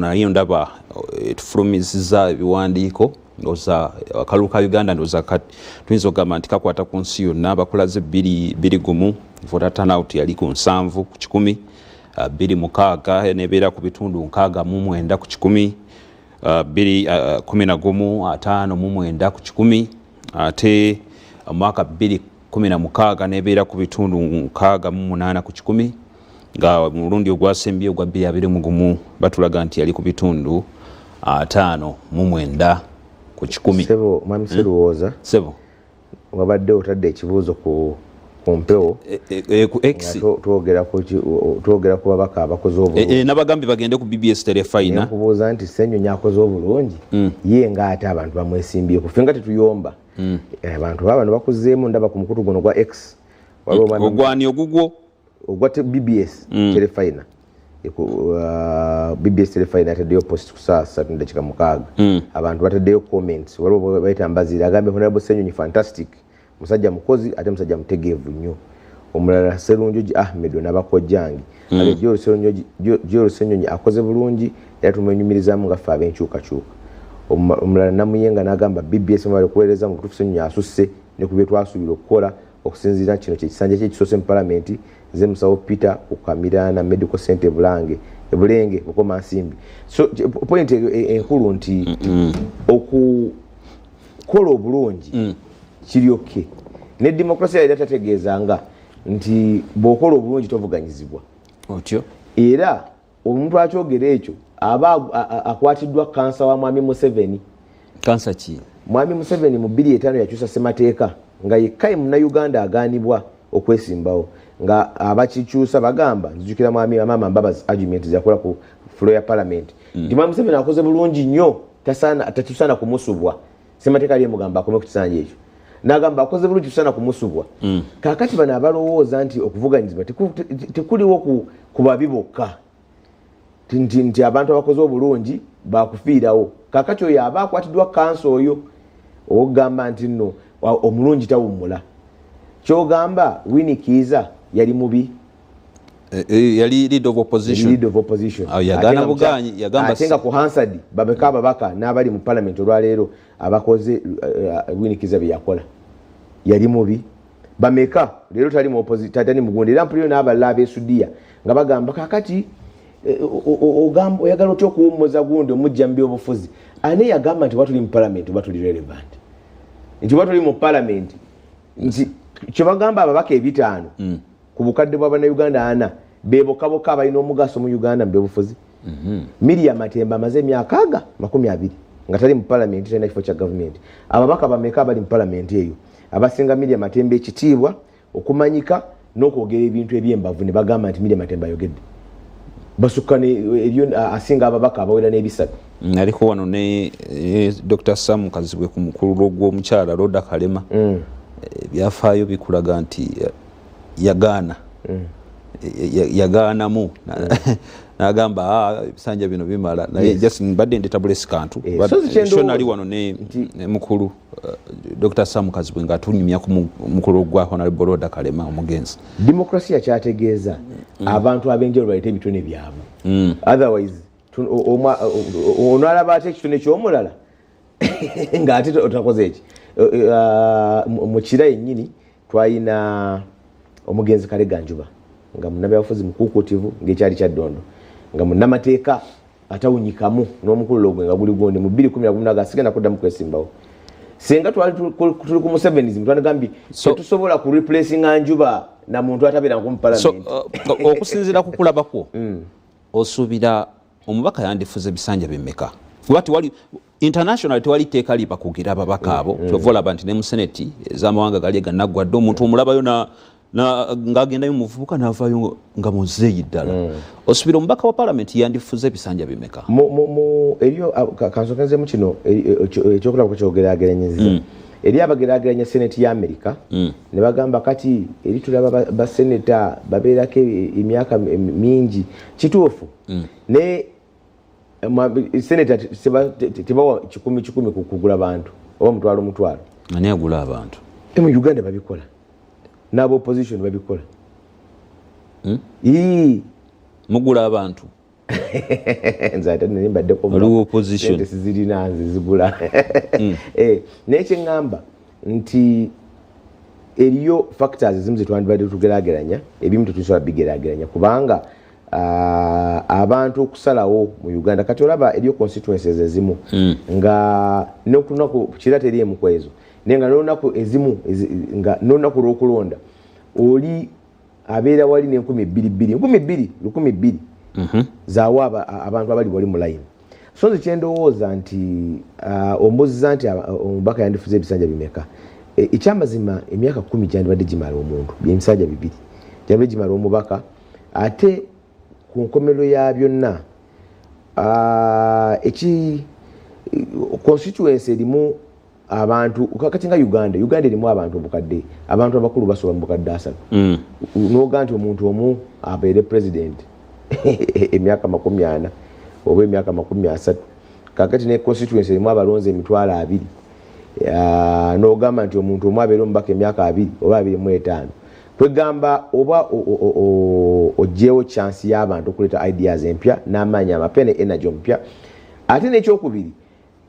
naye ndaba tufulumizizza ebiwandiiko oza akalulu ka Uganda ndoza tuyinza okugamba nti kakwata ku nsi yonna abakulaze 2 voter turnout yali ku 7 ku 10 2 nebeera ku bitundu 69 ku 10 11 5 mu 9 ku 10 ate mwaka 2016 nebeera ku bitundu 6 mu 8 ku 10 nga mulundi ogwasembye ogwa 2021 batulaga nti yali ku bitundu 5 mu 9 ku 10. Sebo mwami Seruwoza sebo wabadde otadde ekibuuzo ku mpewo ku X twogera ku babaka abakoze obulungi nabagambi bagende ku BBS Telefina kubuuza nti Ssenyonyi akoze obulungi ye ng'ate abantu bamwesimbye ku fenga tetuyomba abantu bano bakuzeemu ndaba ku mukutu guno gwa X ogwani ogugwo ogwa BBS Telefina BBS Telefina ataddeyo post ku saa 3:6 abantu bataddeyo comments waliwo bayitambazira agambe Honorable Ssenyonyi fantastic musajja mukozi ate musajja mutegeevu nnyo omulala Sserunjoji Ahmed n'abakojjangi ate Joro Ssenyonyi akoze bulungi era tumwenyumirizamu nga ffe ab'enkyukakyuka omulala Namuyenga n'agamba BBS mwali kuweereza mu kutuufu Ssenyonyi asusse ne ku bye twasuubira okukola okusinziira kino kyekisanja ky'ekisoose mu palamenti ze musawo Peter Okamirana Medical Center Bulenge okoma Nsimbi. So point enkulu nti okukola obulungi kiryoke ne demokrasia yali tategeezanga nti bw'okola obulungi tovuganyizibwa otyo era omuntu akyogera ekyo aba akwatiddwa kansa wa Mwami Museveni. Kansa ki? Mwami Museveni mu 2005 yakyusa ssemateeka nga yekkayi Munnayuganda agaanibwa okwesimbawo nga abakikyusa bagamba nzijukira mwami Mama Mbabazi argument zakola ku floor ya parliament nti Mwami Museveni akoze bulungi nnyo tatusana kumusubwa ssemateeka ali mugamba akome ku kisanja ekyo n'agamba akoze bulungi tusana kumusubwa kakati bano abalowooza nti okuvuganyizibwa tekuliwo ku babi bokka nti abantu abakoze obulungi bakufiirawo kakati oyo aba akwatiddwa kansa oyo ogamba nti nno omulungi tawummula kyogamba Winnie Kiza yali mubi yali leader of opposition yagana buganyi yagamba atenga ku Hansard babeka babaka n'abali mu parliament olwaleero abakoze Winnie Kiza byakola yali mubi bameka leero tali mu opposition tatani mugonde era mpuliro n'abalala b'Esudia nga bagamba kakati ogamba oyagala otyo kuwummuza gundi omujja mu byobufuzi ani yagamba nti batuli mu parliament batuli relevant nti batuli mu parliament nti kyebagamba ababaka 5 ku bukadde bw'Abannayuganda 4 bebokaboka abalina omugaso mu Uganda mu byobufuzi. Miriam Matemba amaze emyaka 20 nga tali mu parliament talina kifo kya government. Ababaka bameka abali mu parliament eyo abasinga Miriam Matemba ekitiibwa okumanyika n'okwogera ebintu eby'embavu ne bagamba nti Miriam Matemba ayogedde basukane eriyo asinga ababaka abawera n'ebisatu. Naliko wano ne Dr. Sam Kazibwe ku mukulu gw'omukyala Roda Kalema byafaayo bikulaga nti yagaana yagaanamu n'agamba ebisanja bino bimala naye just mbadde ndetabulesi kantu nali wano ne mukulu Dr. Sam Kazibwe ng'atunyumya ku mukulu gwa Honorable Roda Kalema omugenzi. Demokrasia kyategeeza abantu ab'enjawulo baleta ebitone byabwe otherwise onalaba ate ekitone ky'omulala ng'ate otakoze eki mu kira yennyini twalina omugenzi Kalega Njuba nga munnabyabufuzi mukuukutivu ng'ekyali kya Ddondo nga munnamateeka atawunyikamu n'omukulu logwe nga guli gundi mu 2011 asigenda kuddamu kwesimbawo senga twali tuli ku Musevenism twanagambye tetusobola ku replacinga Njuba na muntu atabeera ku parliament. Okusinziira ku kulaba kwo osuubira omubaka yandifuza ebisanja bimeka wati wali international tewali teeka lipa kugira ababaka abo tovolaba nti ne mu senate ez'amawanga gali ganaggwadde omuntu omulabayo ng'agendayo muvubuka n'avaayo nga muzeeyi ddala osuubira omubaka wa parliament yandifuza ebisanja bimeka eriyo kansokenzemu kino ekyokulaba ku kyogeraageranyiriza eri abageraageranya senate ya America ne bagamba kati eri tulaba baseneta babeerako emyaka mingi kituufu ne senator tebawa 10 kugula bantu oba mutwalo ani agula abantu mu Uganda babikola n'abo opposition babikola mugula abantu nze ate nembaddeko waliwo opposition sizirina nze zigula naye kyeŋŋamba nti eriyo factors ezimu zetwandibadde tugeraageranya ebimu tetusobola bigeraageranya kubanga abantu okusalawo mu Uganda kati olaba eriyo constituencies ezimu nga nokunaku kira teri emu kwezo naye nga n'olunaku ezimu nga n'olunaku lw'okulonda oli abeera wali ne 2,200 zaawo abantu abali bali mu line so nze kyendowooza nti ombuziza nti omubaka yandifuza ebisanja bimeka ekyamazima emyaka 10 gyandibadde gimala omuntu by'emisanja 2 gyandibadde gimala omubaka ate ku nkomerero ya byonna constituency erimu abantu kati nga Uganda erimu abantu obukadde abantu abakulu basoba mu bukadde 3 noga nti omuntu omu abeere president emyaka 40 oba emyaka 30 kakati ne constituency erimu abalonzi emitwalo 2 nogamba nti omuntu omu abeere omubaka emyaka 2 oba 25 kwegamba oba ojeewo chance y'abantu okuleta ideas empya n'amaanyi amapya ne energy empya ate n'ekyokubiri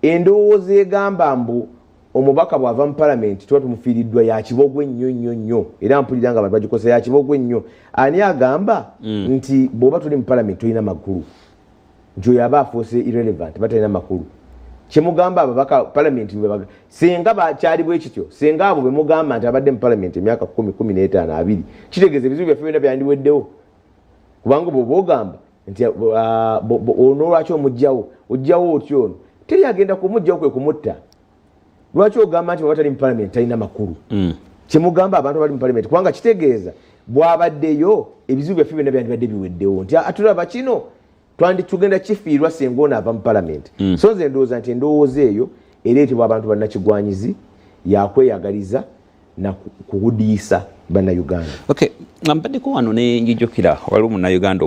endowooza egamba mbu omubaka bw'ava mu parliament tuba tumufiiriddwa yakibogwe nnyo era mpulira nga abantu bagikosa yakibogwe nnyo ani agamba nti bw'oba tuli mu parliament tulina makulu nti oyo aba afuuse irrelevant batalina makulu kyemugamba ababaka parliament senga bakyali bwe kityo senga abo bemugamba nti abadde mu parliament emyaka 10-15 2 kitegeeza ebizibu byaffe byonna byandiweddewo kubanga bw'oba ogamba nti ono lwaki omugjawo ojjawo otyo ono teri agenda kumugjawo kwe kumutta lwaki ogamba nti babatali mu parliament talina makulu kyemugamba abantu bali mu parliament kubanga kitegeeza bw'abaddeyo ebizibu byaffe byonna byandibadde biweddewo nti atulaba kino tugenda kifiirwa senga ono ava mu parliament so nze ndowooza nti endowooza eyo ereetebwa abantu bannakigwanyizi yakweyagaliza na kuwudiisa bannayuganda okay mbaddeko wano ne njijukira waliwo munnayuganda